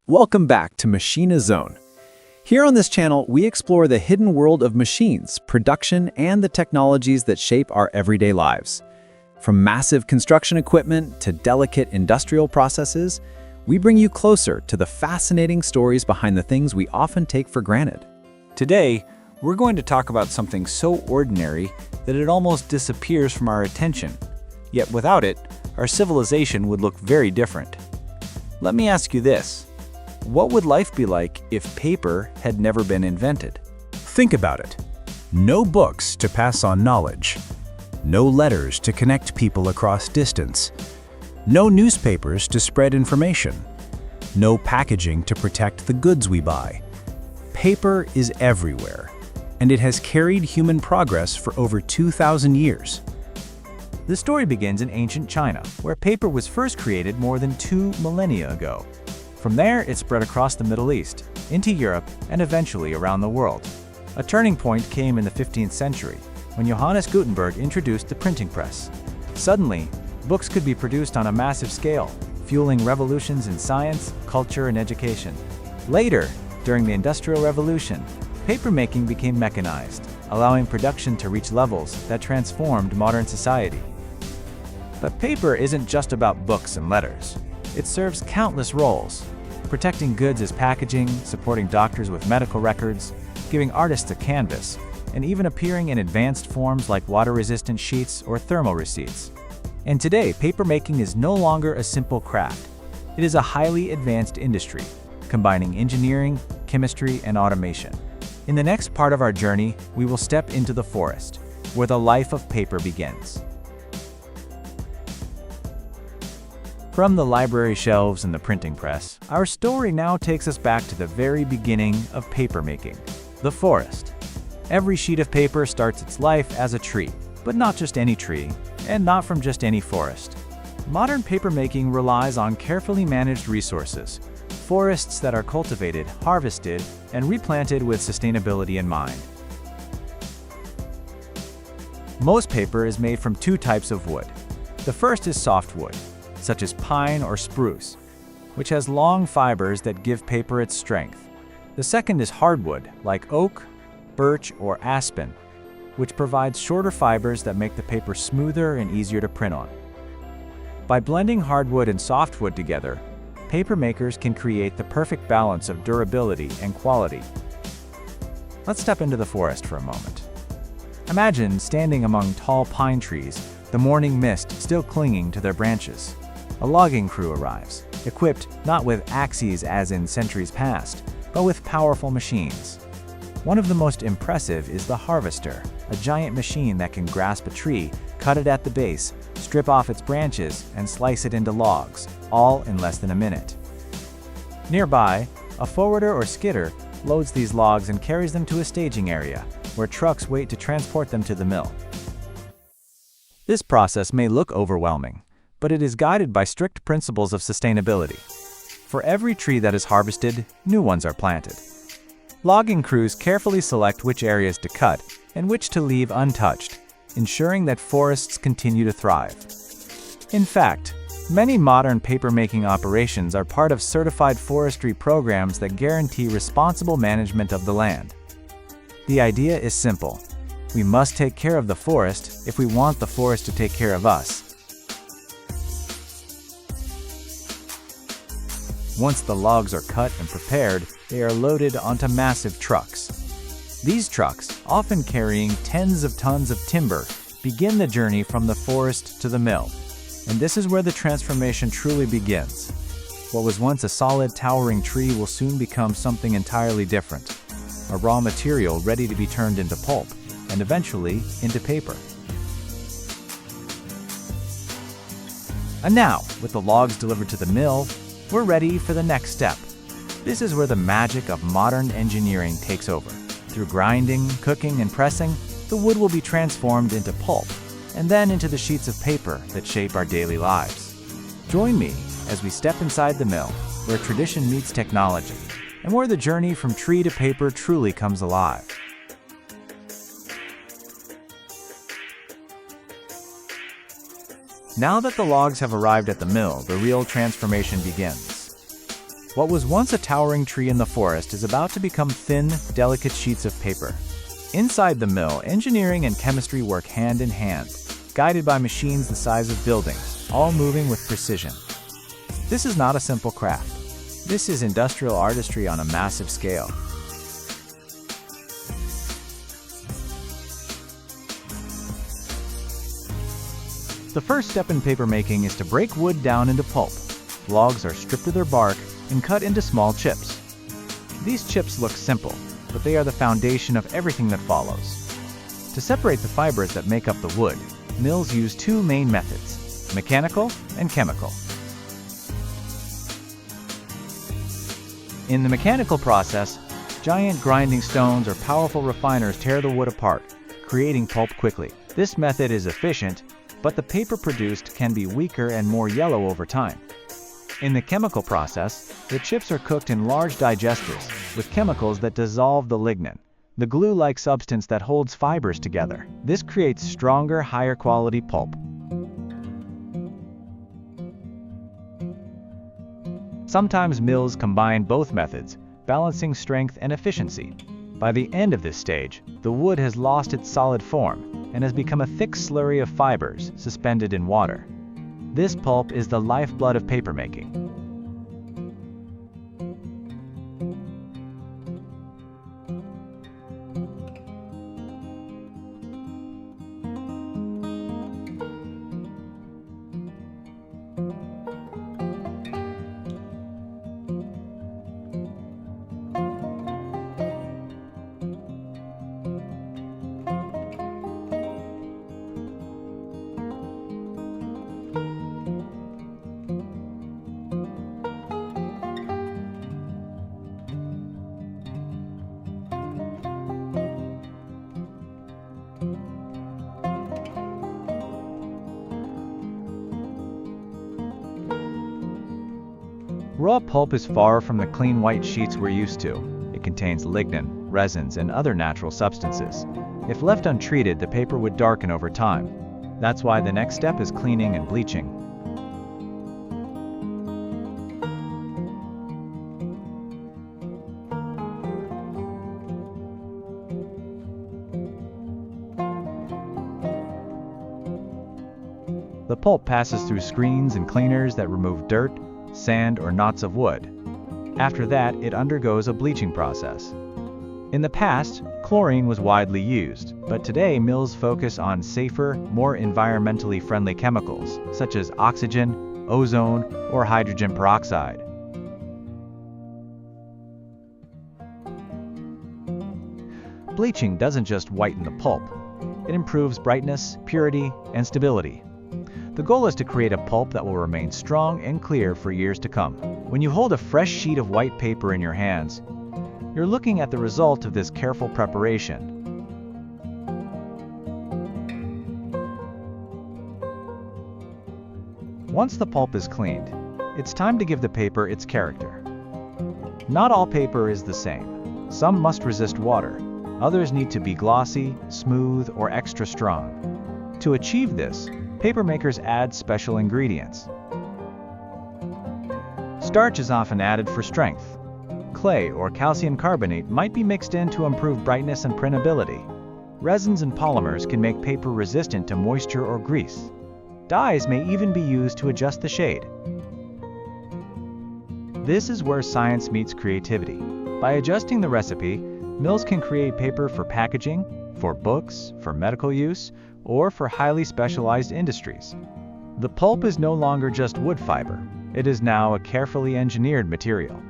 Welcome back to Machina Zone. Here on this channel, we explore the hidden world of machines, production, and the technologies that shape our everyday lives. From massive construction equipment to delicate industrial processes, we bring you closer to the fascinating stories behind the things we often take for granted. Today, we're going to talk about something so ordinary that it almost disappears from our attention. Yet without it, our civilization would look very different. Let me ask you this. What would life be like if paper had never been invented? Think about it. No books to pass on knowledge. No letters to connect people across distance. No newspapers to spread information. No packaging to protect the goods we buy. Paper is everywhere, and it has carried human progress for over 2,000 years. The story begins in ancient China, where paper was first created more than 2 millennia ago. From there, it spread across the Middle East, into Europe, and eventually around the world. A turning point came in the 15th century, when Johannes Gutenberg introduced the printing press. Suddenly, books could be produced on a massive scale, fueling revolutions in science, culture, and education. Later, during the Industrial Revolution, papermaking became mechanized, allowing production to reach levels that transformed modern society. But paper isn't just about books and letters. It serves countless roles, protecting goods as packaging, supporting doctors with medical records, giving artists a canvas, and even appearing in advanced forms like water-resistant sheets or thermal receipts. And today, papermaking is no longer a simple craft. It is a highly advanced industry, combining engineering, chemistry, and automation. In the next part of our journey, we will step into the forest, where the life of paper begins. From the library shelves and the printing press, our story now takes us back to the very beginning of papermaking, the forest. Every sheet of paper starts its life as a tree, but not just any tree, and not from just any forest. Modern papermaking relies on carefully managed resources, forests that are cultivated, harvested, and replanted with sustainability in mind. Most paper is made from 2 types of wood. The first is softwood, such as pine or spruce, which has long fibers that give paper its strength. The second is hardwood, like oak, birch, or aspen, which provides shorter fibers that make the paper smoother and easier to print on. By blending hardwood and softwood together, paper makers can create the perfect balance of durability and quality. Let's step into the forest for a moment. Imagine standing among tall pine trees, the morning mist still clinging to their branches. A logging crew arrives, equipped not with axes as in centuries past, but with powerful machines. One of the most impressive is the harvester, a giant machine that can grasp a tree, cut it at the base, strip off its branches, and slice it into logs, all in less than a minute. Nearby, a forwarder or skidder loads these logs and carries them to a staging area, where trucks wait to transport them to the mill. This process may look overwhelming, but it is guided by strict principles of sustainability. For every tree that is harvested, new ones are planted. Logging crews carefully select which areas to cut and which to leave untouched, ensuring that forests continue to thrive. In fact, many modern papermaking operations are part of certified forestry programs that guarantee responsible management of the land. The idea is simple. We must take care of the forest if we want the forest to take care of us. Once the logs are cut and prepared, they are loaded onto massive trucks. These trucks, often carrying tens of tons of timber, begin the journey from the forest to the mill. And this is where the transformation truly begins. What was once a solid, towering tree will soon become something entirely different. A raw material ready to be turned into pulp, and eventually into paper. And now, with the logs delivered to the mill, we're ready for the next step. This is where the magic of modern engineering takes over. Through grinding, cooking, and pressing, the wood will be transformed into pulp, and then into the sheets of paper that shape our daily lives. Join me as we step inside the mill, where tradition meets technology, and where the journey from tree to paper truly comes alive. Now that the logs have arrived at the mill, the real transformation begins. What was once a towering tree in the forest is about to become thin, delicate sheets of paper. Inside the mill, engineering and chemistry work hand in hand, guided by machines the size of buildings, all moving with precision. This is not a simple craft. This is industrial artistry on a massive scale. The first step in papermaking is to break wood down into pulp. Logs are stripped of their bark and cut into small chips. These chips look simple, but they are the foundation of everything that follows. To separate the fibers that make up the wood, mills use two main methods: mechanical and chemical. In the mechanical process, giant grinding stones or powerful refiners tear the wood apart, creating pulp quickly. This method is efficient, but the paper produced can be weaker and more yellow over time. In the chemical process, the chips are cooked in large digesters with chemicals that dissolve the lignin, the glue-like substance that holds fibers together. This creates stronger, higher quality pulp. Sometimes mills combine both methods, balancing strength and efficiency. By the end of this stage, the wood has lost its solid form and has become a thick slurry of fibers suspended in water. This pulp is the lifeblood of papermaking. Raw pulp is far from the clean white sheets we're used to. It contains lignin, resins, and other natural substances. If left untreated, the paper would darken over time. That's why the next step is cleaning and bleaching. The pulp passes through screens and cleaners that remove dirt, sand, or knots of wood. After that, it undergoes a bleaching process. In the past, chlorine was widely used, but today mills focus on safer, more environmentally friendly chemicals, such as oxygen, ozone, or hydrogen peroxide. Bleaching doesn't just whiten the pulp. It improves brightness, purity, and stability. The goal is to create a pulp that will remain strong and clear for years to come. When you hold a fresh sheet of white paper in your hands, you're looking at the result of this careful preparation. Once the pulp is cleaned, it's time to give the paper its character. Not all paper is the same. Some must resist water. Others need to be glossy, smooth, or extra strong. To achieve this, papermakers add special ingredients. Starch is often added for strength. Clay or calcium carbonate might be mixed in to improve brightness and printability. Resins and polymers can make paper resistant to moisture or grease. Dyes may even be used to adjust the shade. This is where science meets creativity. By adjusting the recipe, mills can create paper for packaging, for books, for medical use, or for highly specialized industries. The pulp is no longer just wood fiber. It is now a carefully engineered material.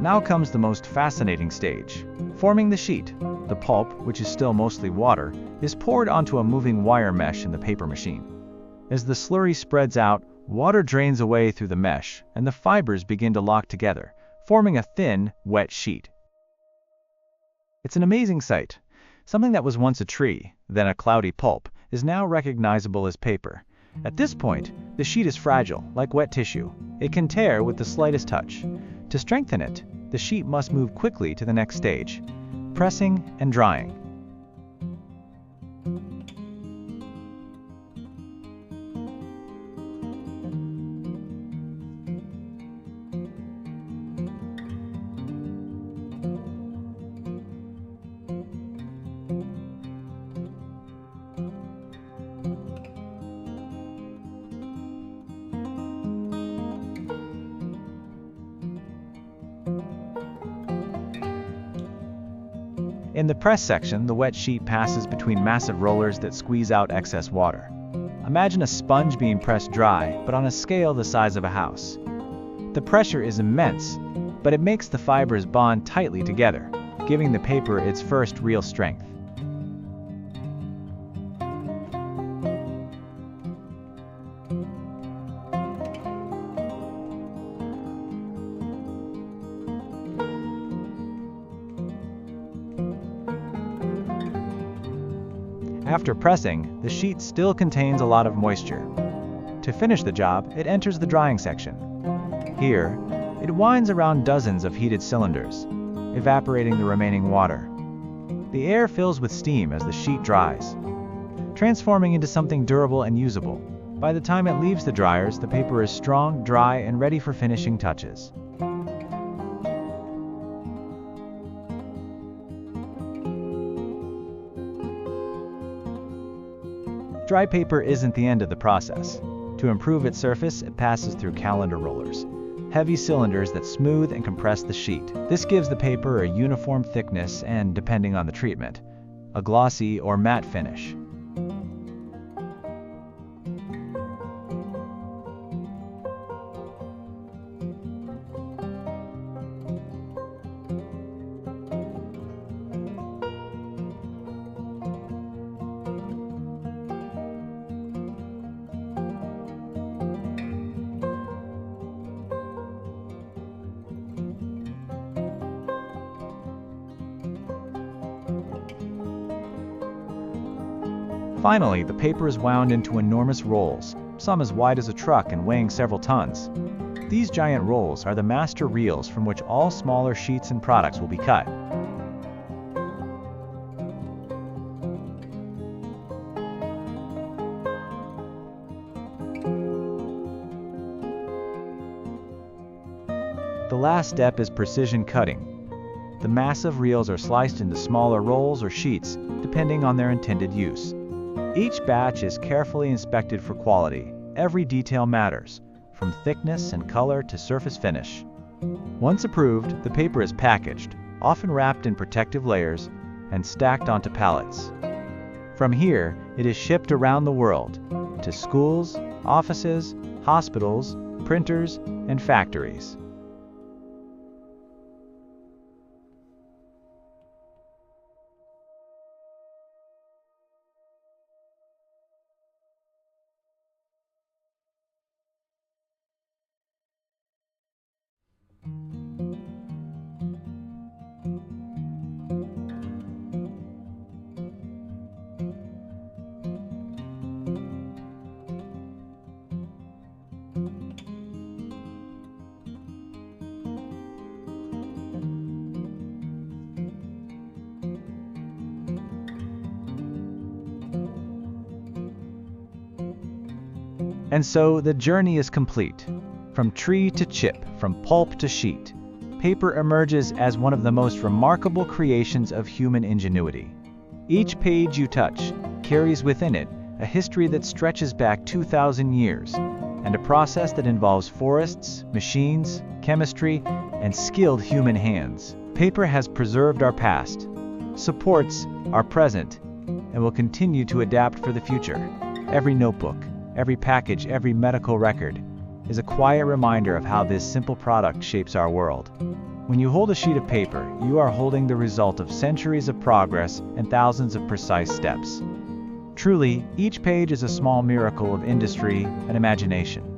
Now comes the most fascinating stage, forming the sheet. The pulp, which is still mostly water, is poured onto a moving wire mesh in the paper machine. As the slurry spreads out, water drains away through the mesh, and the fibers begin to lock together, forming a thin, wet sheet. It's an amazing sight. Something that was once a tree, then a cloudy pulp, is now recognizable as paper. At this point, the sheet is fragile, like wet tissue. It can tear with the slightest touch. To strengthen it, the sheet must move quickly to the next stage, pressing and drying. In the press section, the wet sheet passes between massive rollers that squeeze out excess water. Imagine a sponge being pressed dry, but on a scale the size of a house. The pressure is immense, but it makes the fibers bond tightly together, giving the paper its first real strength. After pressing, the sheet still contains a lot of moisture. To finish the job, it enters the drying section. Here, it winds around dozens of heated cylinders, evaporating the remaining water. The air fills with steam as the sheet dries, transforming into something durable and usable. By the time it leaves the dryers, the paper is strong, dry, and ready for finishing touches. Dry paper isn't the end of the process. To improve its surface, it passes through calendar rollers, heavy cylinders that smooth and compress the sheet. This gives the paper a uniform thickness and, depending on the treatment, a glossy or matte finish. Finally, the paper is wound into enormous rolls, some as wide as a truck and weighing several tons. These giant rolls are the master reels from which all smaller sheets and products will be cut. The last step is precision cutting. The massive reels are sliced into smaller rolls or sheets, depending on their intended use. Each batch is carefully inspected for quality. Every detail matters, from thickness and color to surface finish. Once approved, the paper is packaged, often wrapped in protective layers, and stacked onto pallets. From here, it is shipped around the world, to schools, offices, hospitals, printers, and factories. And so the journey is complete. From tree to chip, from pulp to sheet, paper emerges as one of the most remarkable creations of human ingenuity. Each page you touch carries within it a history that stretches back 2,000 years, and a process that involves forests, machines, chemistry, and skilled human hands. Paper has preserved our past, supports our present, and will continue to adapt for the future. Every notebook, every package, every medical record is a quiet reminder of how this simple product shapes our world. When you hold a sheet of paper, you are holding the result of centuries of progress and thousands of precise steps. Truly, each page is a small miracle of industry and imagination.